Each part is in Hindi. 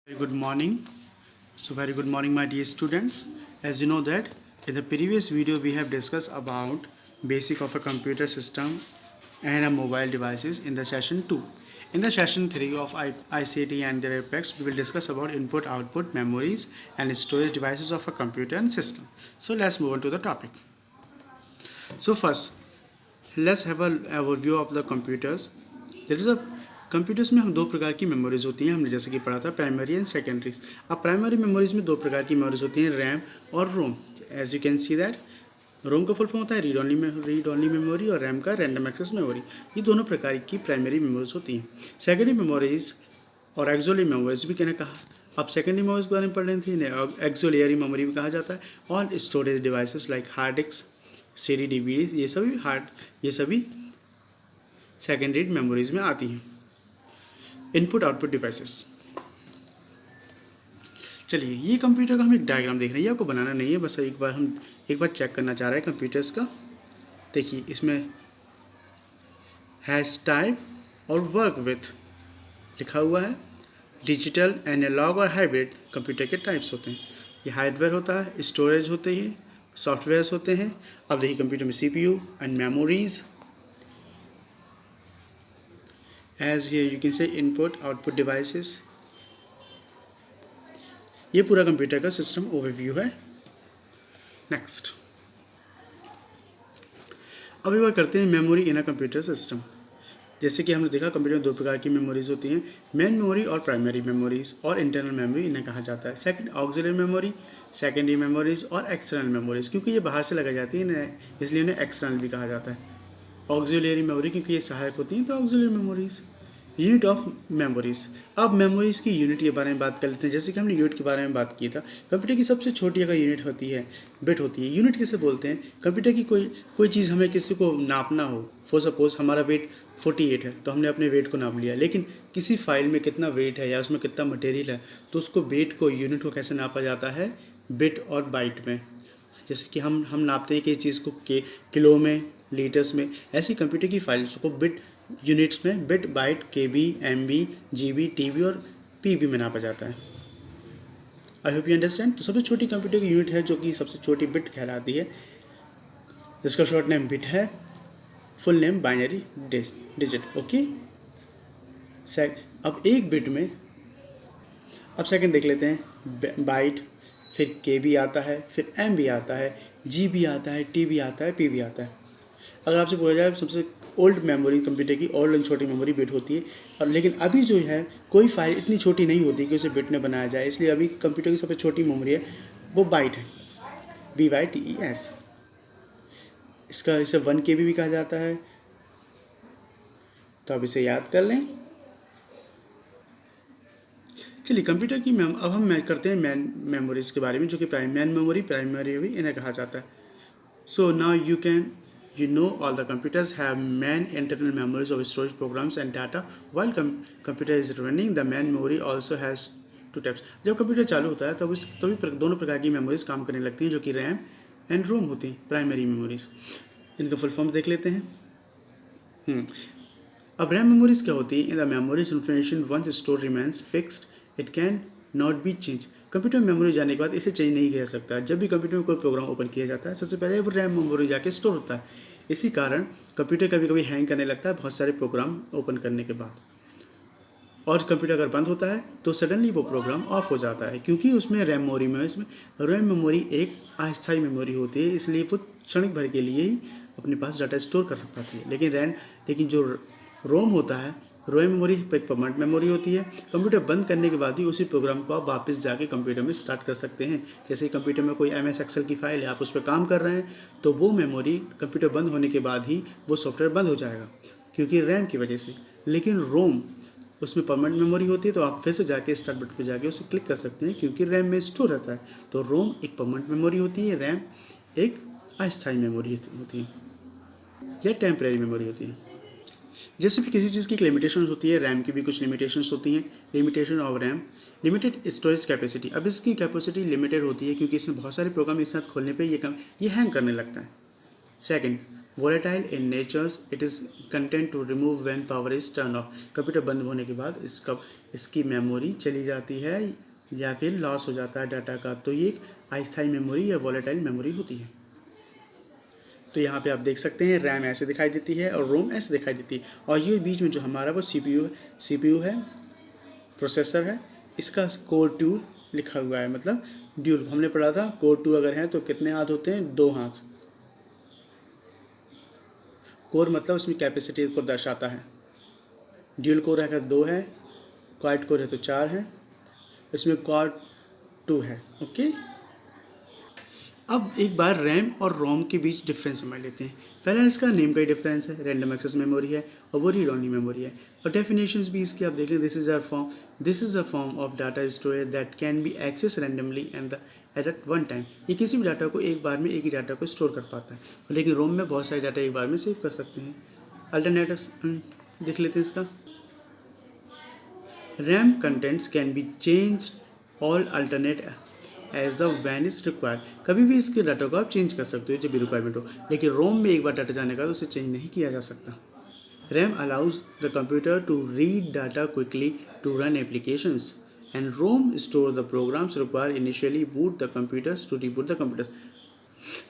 Very good morning. Very good morning, my dear students. As you know that in the previous video we have discussed about basic of a computer system and a mobile devices in the session 2. In the session 3 of ICT and their aspects, we will discuss about input, output, memories and storage devices of a computer and system. So let's move on to the topic. So first, let's have an overview of the computers. There is a computers में हम दो प्रकार की मेमोरीज होती हैं, हमने जैसे कि पढ़ा था प्राइमरी एंड सेकेंडरीज. अब प्राइमरी मेमोरीज में दो प्रकार की मेमोरीज होती हैं, रैम और ROM. As you can see that ROM का फुल फॉर्म होता है रीड ओनली मेमोरी और रैम का रैंडम एक्सेस मेमोरी. ये दोनों प्रकार की प्राइमरी मेमोरीज होती हैं. सेकेंडरी मेमोरीज और एक्सोलरी मेमोरीज भी कहना कहा. अब सेकेंडरी मेमोरीज के बारे में पढ़ रही थी, एक्सोलरी मेमोरी भी कहा जाता है. और storage devices like hard disk, CD, DVDs, ये सभी सेकेंडरी मेमोरीज में आती हैं. Input output devices. चलिए, ये कंप्यूटर का हम एक डायग्राम देख रहे हैं. ये आपको बनाना नहीं है, बस एक बार चेक करना चाह रहे हैं कंप्यूटर्स का. देखिए, इसमें हैश टाइप और वर्क विथ लिखा हुआ है. डिजिटल, एनालॉग और हाइब्रिड कंप्यूटर के टाइप्स होते हैं. ये हार्डवेयर होता है, स्टोरेज होते हैं, सॉफ्टवेयर्स होते हैं. अब देखिए कंप्यूटर में CPU and memories. As here you can say input output devices. ये पूरा कंप्यूटर का सिस्टम ओवरव्यू है. नेक्स्ट, अब एक बार करते हैं memory in a computer system. जैसे कि हमने देखा कंप्यूटर में दो प्रकार की मेमोरीज होती हैं, मेन मेमोरी और प्राइमरी मेमोरीज, और इंटरनल मेमोरी इन्हें कहा जाता है. Second, auxiliary memory, secondary memories और एक्सटर्नल मेमोरीज. क्योंकि ये बाहर से लगाई जाती है इसलिए इन्हें एक्सटर्नल भी कहा जाता है. ऑक्सिलरी मेमोरी क्योंकि ये सहायक होती हैं, तो auxiliary memories. Unit of memories. अब मेमोरीज की यूनिट के बारे में बात कर लेते हैं. जैसे कि हमने यूनिट के बारे में बात की था, कंप्यूटर की सबसे छोटी अगर यूनिट होती है, बिट होती है. यूनिट किसे बोलते हैं? कंप्यूटर की कोई चीज़ हमें किसी को नापना हो. फॉर सपोज हमारा वेट 48 है, तो हमने अपने वेट को नाप लिया. लेकिन किसी फाइल में कितना वेट है या उसमें कितना मटेरियल है, तो उसको वेट को, यूनिट को कैसे नापा जाता है? बिट और बाइट में. जैसे कि हम नापते हैं कि चीज़ को किलो में, लीटर्स में. ऐसी कंप्यूटर की फाइल्स को बिट यूनिट्स में, bit, byte, KB, MB, GB, TB और PB में नापा जाता है. आई होप यू अंडरस्टैंड. तो सबसे छोटी कंप्यूटर की यूनिट है जो कि सबसे छोटी बिट कहलाती है, जिसका शॉर्ट नेम बिट है, full name binary digit. Okay. अब एक बिट में, अब सेकंड देख लेते हैं. बाइट, फिर KB आता है, फिर MB आता है, GB आता है, TB आता है, PB आता है. अगर आपसे पूछा जाए सबसे ओल्ड मेमोरी कंप्यूटर की, ओल्ड एंड छोटी मेमोरी बिट होती है. और लेकिन अभी जो है कोई फाइल इतनी छोटी नहीं होती कि उसे बिट में बनाया जाए, इसलिए अभी कंप्यूटर की सबसे छोटी मेमोरी है वो बाइट है, BYTES. इसे 1 KB भी कहा जाता है. तो अब इसे याद कर लें. चलिए, कंप्यूटर की अब हम करते हैं मैन मेमोरीज के बारे में, जो कि मैन मेमोरी, प्राइमरी भी इन्हें कहा जाता है. So now you know all the computers have main internal memories of storage programs and data. While computer is running, the main memory also has two types. जब कंप्यूटर चालू होता है तभी दोनों प्रकार की मेमोरीज काम करने लगती हैं, जो कि रैम एंड रोम होती हैं, प्राइमरी मेमोरीज. इनका फुल फॉर्म देख लेते हैं. अब रैम मेमोरीज क्या होती है? In the memories information once store remains fixed, it can not be change. Computer में मेमोरी जाने के बाद इसे चेंज नहीं किया जा सकता. जब भी कंप्यूटर में कोई प्रोग्राम ओपन किया जाता है, सबसे पहले वो रैम मेमोरी जाके स्टोर होता है. इसी कारण कंप्यूटर कभी कभी हैंग करने लगता है बहुत सारे प्रोग्राम ओपन करने के बाद. और कंप्यूटर अगर बंद होता है तो सडनली वो प्रोग्राम ऑफ हो जाता है, क्योंकि उसमें रैम मेमोरी एक अस्थायी मेमोरी होती है, इसलिए वो क्षणिक भर के लिए ही अपने पास डाटा स्टोर कर पाती है. लेकिन जो रोम होता है, रोम मेमोरी एक परमानेंट मेमोरी होती है. कंप्यूटर बंद करने के बाद ही उसी प्रोग्राम को आप वापस जाके कंप्यूटर में स्टार्ट कर सकते हैं. जैसे कंप्यूटर में कोई MS Excel की फाइल है, आप उस पर काम कर रहे हैं, तो वो मेमोरी कंप्यूटर बंद होने के बाद ही वो सॉफ्टवेयर बंद हो जाएगा, क्योंकि रैम की वजह से. लेकिन रोम उसमें परमानेंट मेमोरी होती है, तो आप फिर से जाके स्टार्ट बटन पर जाके उसे क्लिक कर सकते हैं, क्योंकि रैम में स्टोर रहता है. तो रोम एक परमानेंट मेमोरी होती है, रैम एक अस्थायी मेमोरी होती है या टेम्परेरी मेमोरी होती है. जैसे भी किसी चीज़ की लिमिटेशन होती है, रैम की भी कुछ लिमिटेशंस होती हैं. Limitation of RAM, limited storage capacity. अब इसकी कैपेसिटी लिमिटेड होती है क्योंकि इसमें बहुत सारे प्रोग्राम एक साथ खोलने पे ये हैंग करने लगता है. Second, volatile in natures, it is content to remove when power is turn off. Computer बंद होने के बाद इसकी मेमोरी चली जाती है या फिर लॉस हो जाता है डाटा का, तो ये एक अस्थायी मेमोरी या वोलेटाइल मेमोरी होती है। तो यहाँ पे आप देख सकते हैं रैम ऐसे दिखाई देती है और रोम ऐसे दिखाई देती है, और ये बीच में जो हमारा वो सीपीयू है, प्रोसेसर है, इसका कोर 2 लिखा हुआ है, मतलब ड्यूल। हमने पढ़ा था कोर 2 अगर है तो कितने हाथ होते हैं, 2 हाथ। कोर मतलब उसमें कैपेसिटी को दर्शाता है। ड्यूल कोर अगर 2 है, क्वाड कोर है तो 4 है, इसमें क्वाड 2 है। ओके, अब एक बार रैम और रोम के बीच डिफरेंस समझ लेते हैं। पहला इसका नेम का ही डिफरेंस है, रैंडम एक्सेस मेमोरी है और वो रीड ओनली मेमोरी है। और डेफिनेशंस भी इसकी आप देख लें, this is a form of data storage that can be access randomly at one time. ये किसी भी डाटा को एक बार में एक ही डाटा को स्टोर कर पाता है, लेकिन रोम में बहुत सारे डाटा एक बार में सेव कर सकते हैं। अल्टरनेटिव देख लेते हैं इसका। RAM contents can be change all alternate as the when is required. कभी भी इसके डाटा को आप चेंज कर सकते हो जब भी रिक्वायरमेंट हो, लेकिन रोम में एक बार डाटा जाने का तो उसे चेंज नहीं किया जा सकता। RAM allows the computer to read data quickly to run applications and ROM store the programs require initially boot the computers to reboot the computers.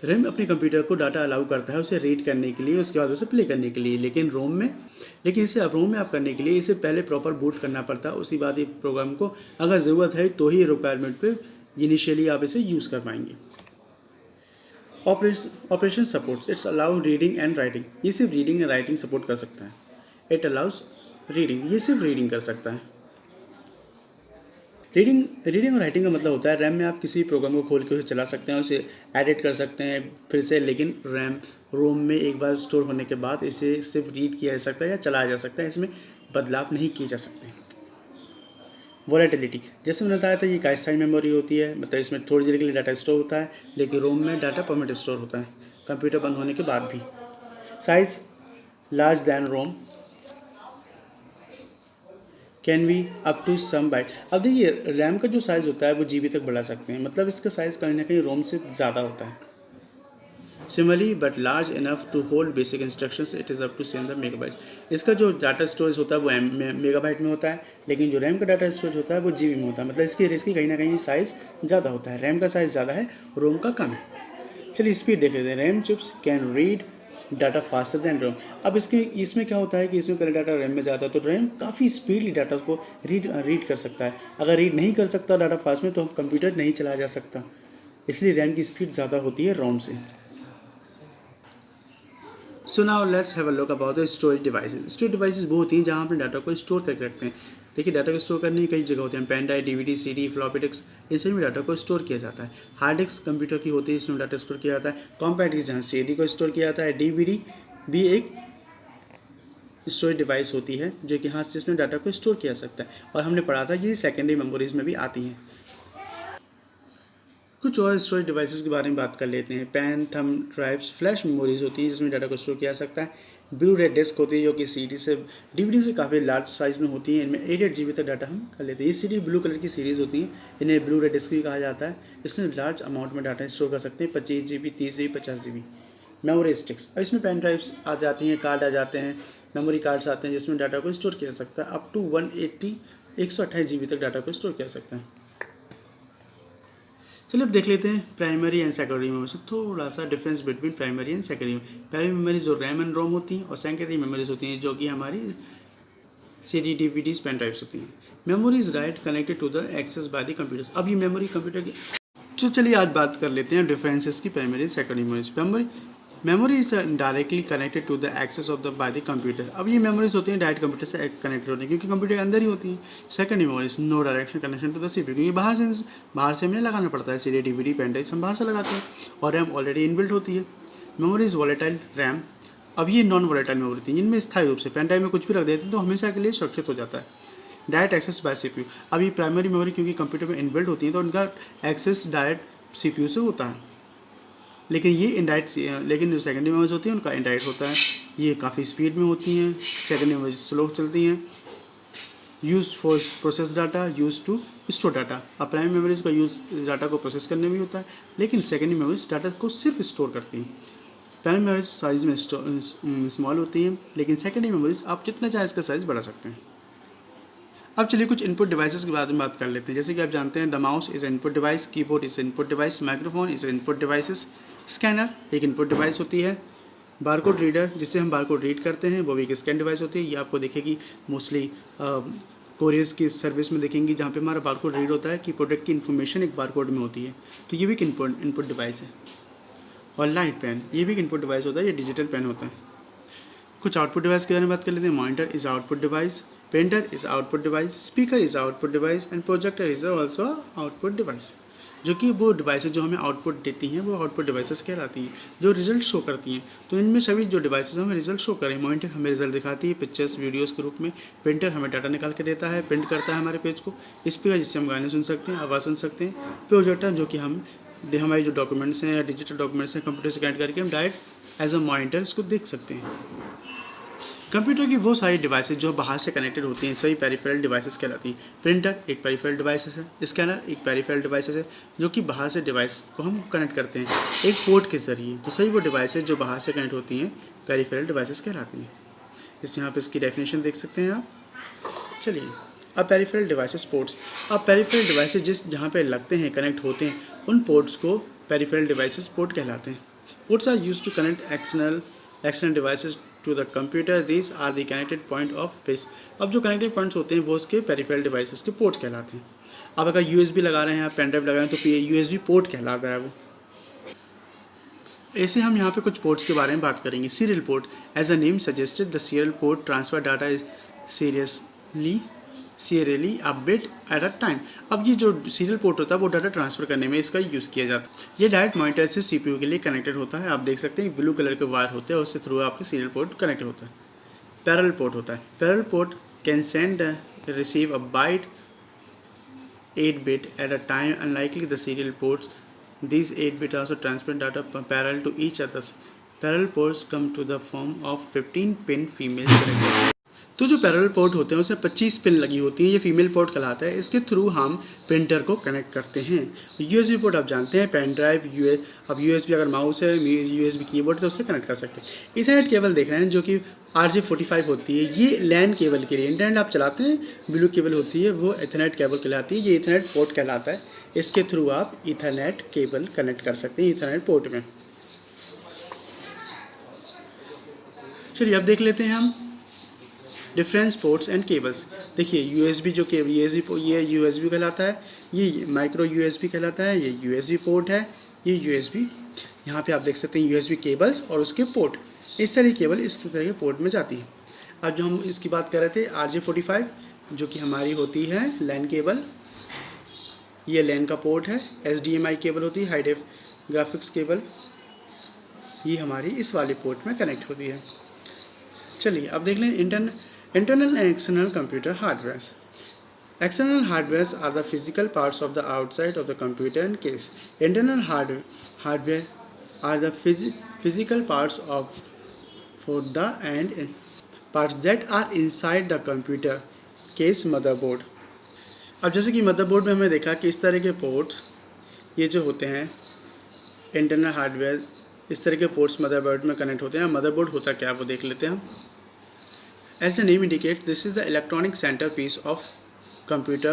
RAM अपने कंप्यूटर को डाटा अलाउ करता है उसे रीड करने के लिए, उसके बाद उसे प्ले करने के लिए, लेकिन रोम में आप करने के लिए इसे पहले प्रॉपर बूट करना पड़ता है। उसी बाद ये प्रोग्राम को अगर ज़रूरत है तो ही रिक्वायरमेंट पे इनिशियली आप इसे यूज़ कर पाएंगे। Operation supports, it's allow reading and writing. ये सिर्फ रीडिंग एंड राइटिंग सपोर्ट कर सकता है। इट अलाउज रीडिंग, ये सिर्फ रीडिंग कर सकता है। रीडिंग और राइटिंग का मतलब होता है रैम में आप किसी प्रोग्राम को खोल के उसे चला सकते हैं, उसे एडिट कर सकते हैं फिर से, लेकिन रोम में एक बार स्टोर होने के बाद इसे सिर्फ रीड किया जा सकता है या चलाया जा सकता है, इसमें बदलाव नहीं किए जा सकते। वोलेटिलिटी, जैसे मैंने बताया था ये एक अस्थायी मेमोरी होती है, मतलब इसमें थोड़ी देर के लिए डाटा स्टोर होता है, लेकिन रोम में डाटा परमानेंट स्टोर होता है कंप्यूटर बंद होने के बाद भी। Size large than ROM can be up to some byte. अब देखिए रैम का जो साइज़ होता है वो जीबी तक बढ़ा सकते हैं, मतलब इसका साइज़ कहीं ना कहीं रोम से ज़्यादा होता है। Similarly but large enough to hold basic instructions, it is up to send the megabytes. इसका जो डाटा स्टोरेज होता है वो मेगाबाइट में होता है, लेकिन जो रैम का डाटा स्टोरेज होता है वो जीबी में होता है, मतलब इसकी कहीं ना कहीं साइज़ ज़्यादा होता है। रैम का साइज़ ज़्यादा है, रोम का कम है। चलिए स्पीड देख लेते हैं। RAM chips can read data faster than ROM. अब इसमें क्या होता है कि इसमें पहले डाटा रैम में जाता है, तो रैम काफ़ी स्पीडली डाटा को रीड कर सकता है। अगर रीड नहीं कर सकता डाटा फास्ट में तो कंप्यूटर नहीं चलाया जा सकता, इसलिए रैम की स्पीड ज़्यादा होती है रोम से। So now let's have a look about the storage devices. Storage devices वो होती हैं जहाँ अपने डाटा को स्टोर करके रखते हैं। देखिए डाटा को स्टोर करने की कई जगह होते हैं, pen drive, DVD, CD, floppy disk, इन सभी में डाटा को स्टोर किया जाता है। हार्ड डिस्क कंप्यूटर की होती है, इसमें डाटा स्टोर किया जाता है। कॉम्पैक्ट डिस्क जहाँ सीडी को स्टोर किया जाता है। डीवीडी भी एक स्टोरेज डिवाइस होती है जो कि हाँ जिसमें डाटा को स्टोर किया जा सकता है, और हमने पढ़ा था कि सेकेंडरी मेमोरीज में भी आती हैं। कुछ और स्टोरेज डिवाइसेस के बारे में बात कर लेते हैं। Pen, thumb drives, flash memories होती है जिसमें डाटा को स्टोर किया जा सकता है। ब्लू रे डिस्क होती है जो कि डीवीडी से काफ़ी लार्ज साइज़ में होती है, इनमें 8 जीबी तक डाटा हम कर लेते हैं। ये सीडी ब्लू कलर की सीरीज़ होती है, इन्हें ब्लू रे डिस्क भी कहा जाता है। इसमें लार्ज अमाउंट में डाटा स्टोर कर सकते हैं, 25 GB, 30 GB, 50 GB. Memory sticks, और इसमें पेन ड्राइव्स आ जाती हैं, कार्ड आ जाते हैं, मेमोरी कार्ड्स आते हैं जिसमें डाटा को स्टोर किया जा सकता है। अप टू 128 जीबी तक डाटा को स्टोर किया जा सकता है। चलिए अब देख लेते हैं प्राइमरी एंड सेकेंडरी मेमोरी से थोड़ा सा difference between primary and secondary. Primary memories जो रैम एंड रोम होती हैं, और सेकेंडरी मेमोरीज होती हैं जो कि हमारी सीडी, डीवीडीज, पेन ड्राइव्स होती हैं। Memories right connected to the access by the computers. अब ये मेमोरी कंप्यूटर की, तो चलिए आज बात कर लेते हैं डिफरेंसेस की primary secondary memories. Memory is directly connected to the access of the by the computer. अब ये मेमोरीज होती हैं डायरेक्ट कंप्यूटर से कनेक्टेड होती हैं क्योंकि कंप्यूटर के अंदर ही होती हैं। Second memories no direction connection to the CPU, क्योंकि बाहर से हमें लगाना पड़ता है। सीडी, डीवीडी, पेन ड्राइव हम बाहर से लगाते हैं, और रैम ऑलरेडी इनबिल्ट होती है। मेमोरीज वॉलेटाइल रैम, अब ये नॉन वॉलेटाइल मेमोरी थी, इनमें स्थायी रूप से पेन ड्राइव में कुछ भी रख देते हैं तो हमेशा के लिए सुरक्षित हो जाता है। डायरेक्ट एक्सेस बाय सीपीयू, अब ये प्राइमरी मेमोरी क्योंकि कंप्यूटर में इनबिल्ट होती है तो उनका एक्सेस डायरेक्ट सीपीयू से होता है, लेकिन ये लेकिन जो सेकेंडरी मेमोरीज होती हैं उनका इनडायरेक्ट होता है। ये काफ़ी स्पीड में होती हैं, सेकेंडरी मेमोरीज स्लो चलती हैं। Use for process data, use to store data. अब प्राइमरी मेमोरीज का यूज़ डाटा को प्रोसेस करने में होता है, लेकिन सेकेंडरी मेमोरीज डाटा को सिर्फ स्टोर करती हैं। प्राइमरी मेमोरीज साइज में स्मॉल होती हैं, लेकिन सेकेंडरी मेमोरीज आप जितना चाहे इसका साइज़ बढ़ा सकते हैं। अब चलिए कुछ इनपुट डिवाइसेस के बारे में बात कर लेते हैं। जैसे कि आप जानते हैं the mouse is input device, keyboard is input device, microphone is input devices, scanner एक इनपुट डिवाइस होती है, बारकोड रीडर जिससे हम बारकोड रीड करते हैं वो भी एक स्कैन डिवाइस होती है। ये आपको देखेगी मोस्टली कोरियर्स की सर्विस में देखेंगी जहाँ पे हमारा बारकोड रीड होता है कि प्रोडक्ट की इन्फॉर्मेशन एक बारकोड में होती है, तो ये भी एक इनपुट डिवाइस है। और लाइट पेन ये भी एक इनपुट डिवाइस होता है, ये डिजिटल पेन होता है। कुछ आउटपुट डिवाइस के बारे में बात कर लेते हैं। Monitor is output device, printer is output device, speaker is output device and projector is also output device. जो कि वो डिवाइसेज जो हमें आउटपुट देती हैं वो आउटपुट डिवाइसेस कहलाती हैं, जो रिजल्ट शो करती हैं। तो इनमें सभी जो डिवाइसेज हमें रिजल्ट शो करें, मॉनिटर हमें रिजल्ट दिखाती है पिक्चर्स वीडियोस के रूप में, प्रिंटर हमें डाटा निकाल के देता है, प्रिंट करता है हमारे पेज को, स्पीकर जिससे हम गाने सुन सकते हैं, आवाज़ सुन सकते हैं, प्रोजेक्टर जो कि हमारे जो डॉक्यूमेंट्स हैं या डिजिटल डॉक्यूमेंट्स हैं कंप्यूटर से कनेक्ट करके हम डायरेक्ट एज अ मॉनिटर इसको देख सकते हैं। कंप्यूटर की वो सारी डिवाइसेज जो बाहर से कनेक्टेड होती हैं सभी पेरिफेरल डिवाइसेस कहलाती हैं। प्रिंटर एक पेरिफेरल डिवाइसेस है, स्कैनर एक पेरिफेरल डिवाइसेस है जो कि बाहर से डिवाइस को हम कनेक्ट करते हैं एक पोर्ट के ज़रिए। तो सही वो डिवाइसेज जो बाहर से कनेक्ट होती हैं पेरिफेरल डिवाइसेस कहलाती हैं। यहाँ पे इसकी डेफिनेशन देख सकते हैं आप। चलिए अब पेरिफेरल डिवाइसेस पोर्ट्स। अब पेरिफेरल डिवाइसेज जहाँ पे लगते हैं कनेक्ट होते हैं उन पोर्ट्स को पेरिफेरल डिवाइसेस पोर्ट कहलाते हैं। Ports are used to connect external devices to the computer, these are the connected point of page. अब जो कनेक्टेड पॉइंट्स होते हैं वो उसके पेरिफेरल डिवाइसेस के पोर्ट्स कहलाते हैं। अब अगर यूएसबी लगा रहे हैं आप, पेन ड्राइव लगा रहे हैं तो यूएसबी पोर्ट कहलाता है वो। ऐसे हम यहाँ पे कुछ पोर्ट्स के बारे में बात करेंगे। Serial port, as a name suggested the serial port transfer data serially a bit at a time. अब ये जो सीरियल पोर्ट होता है वो डाटा ट्रांसफर करने में इसका यूज़ किया जाता है। ये डायरेक्ट मॉनिटर से सीपीयू के लिए कनेक्टेड होता है। आप देख सकते हैं ब्लू कलर के वायर होते हैं, उससे थ्रू आपके सीरियल पोर्ट कनेक्ट होता है। पैरेलल पोर्ट होता है। Parallel port can send receive a byte 8 bit at a time, unlikely the serial ports. These 8 bit also transfer data parallel to each other. Parallel ports come to the form of 15 pin female connector। तो जो पैरेलल पोर्ट होते हैं उसमें 25 पिन लगी होती हैं, ये फीमेल पोर्ट कहलाता है। इसके थ्रू हम प्रिंटर को कनेक्ट करते हैं। यूएसबी पोर्ट आप जानते हैं, पेन ड्राइव अब यूएसबी अगर माउस है, यूएसबी कीबोर्ड तो उससे कनेक्ट कर सकते हैं। इथरनेट केबल देख रहे हैं जो कि RJ45 होती है, ये लैन केबल के लिए। इंटरनेट आप चलाते हैं, ब्लू केबल होती है वो इथरनेट केबल कहलाती है, ये इथरनेट पोर्ट कहलाता है। इसके थ्रू आप इथरनेट केबल कनेक्ट कर सकते हैं इथरनेट पोर्ट में। चलिए अब देख लेते हैं हम डिफरेंस पोर्ट्स एंड केबल्स। देखिए यूएसबी जो केबल ये यूएसबी कहलाता है, ये माइक्रो यूएसबी कहलाता है, ये यूएसबी पोर्ट है, ये यूएसबी। यहाँ पे आप देख सकते हैं यूएसबी केबल्स और उसके पोर्ट। इस तरह की केबल इस तरह के पोर्ट में जाती है। अब जो हम इसकी बात कर रहे थे RJ45 जो कि हमारी होती है लैन केबल, ये लैन का पोर्ट है। HDMI केबल होती है, हाई डेफ ग्राफिक्स केबल, ये हमारी इस वाले पोर्ट में कनेक्ट होती है। चलिए अब देख लें internal and external computer hardware. External hardwares are the physical parts of the outside of the computer in case. Internal hardware are the physical parts of for the and parts that are inside the computer case motherboard. अब जैसे कि मदरबोर्ड में हमने देखा कि इस तरह के पोर्ट्स ये जो होते हैं इंटरनल हार्डवेयर, इस तरह के पोर्ट्स मदरबोर्ड में कनेक्ट होते हैं। मदरबोर्ड होता क्या है वो देख लेते हैं हम। As the name indicates, this is the electronic centerpiece of computer.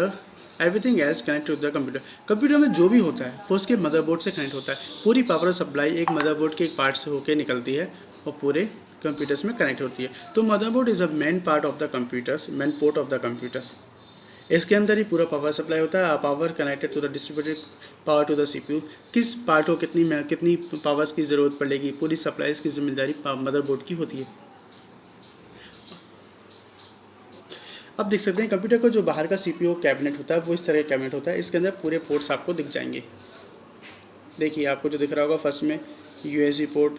Everything else connect to the computer. Computer में जो भी होता है वो उसके मदरबोर्ड से कनेक्ट होता है। पूरी पावर सप्लाई एक मदरबोर्ड के एक पार्ट से होकर निकलती है और पूरे कंप्यूटर्स में कनेक्ट होती है। तो motherboard is a main part of the computers, main port of the computers. इसके अंदर ही पूरा पावर सप्लाई होता है। Power connected to the distributed power to the CPU. किस पार्ट को कितनी पावर्स की ज़रूरत पड़ेगी, पूरी सप्लाईज की जिम्मेदारी मदरबोर्ड की होती है। अब देख सकते हैं कंप्यूटर का जो बाहर का सीपीयू कैबिनेट होता है वो इस तरह का कैबिनेट होता है। इसके अंदर पूरे पोर्ट्स आपको दिख जाएंगे। देखिए आपको जो दिख रहा होगा फर्स्ट में यूएसबी पोर्ट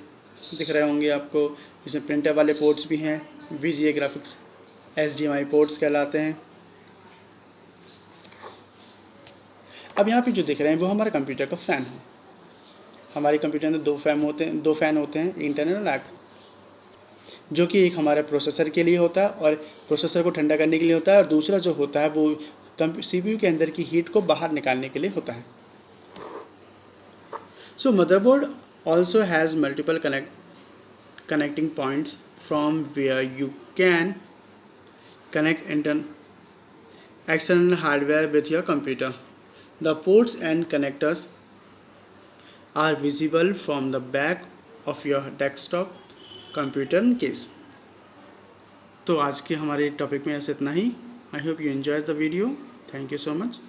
दिख रहे होंगे आपको, इसमें प्रिंटर वाले पोर्ट्स भी हैं, VGA ग्राफिक्स, HDMI पोर्ट्स कहलाते हैं। अब यहाँ पे जो दिख रहे हैं वो हमारे कंप्यूटर का फ़ैन है। हमारे कंप्यूटर में दो फैन होते हैं इंटरनल और जो कि एक हमारे प्रोसेसर के लिए होता है और प्रोसेसर को ठंडा करने के लिए होता है, और दूसरा जो होता है वो CPU के अंदर की हीट को बाहर निकालने के लिए होता है। So motherboard also has multiple connecting points from where you can connect external hardware with your computer. The ports and connectors are visible from the back of your desktop computer case. तो आज के हमारे टॉपिक में ऐसे इतना ही. I hope you enjoy the video. Thank you so much.